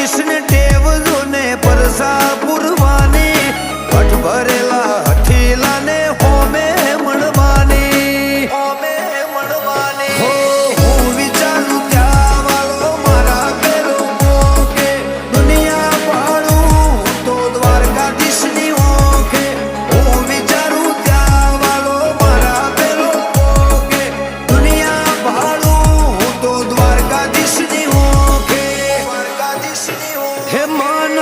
દ્વારકાધીશને ટેવ જોને પરસા પુરવાની, પઠ ભરેલા હઠીલાને હોમે મળવાની, હોમે મળવાની. હો હું વિચારું ત્યાં વાળો મારા પેલો મોકે, દુનિયા પાડું તો દ્વારકાધીશની ઓખે. હું વિચારું ત્યાં વાળો મારા પેલો મોકે, દુનિયા પાડું તો દ્વારકાધીશની ઓખે. દ્વારકાધીશની ઓખે. હે મન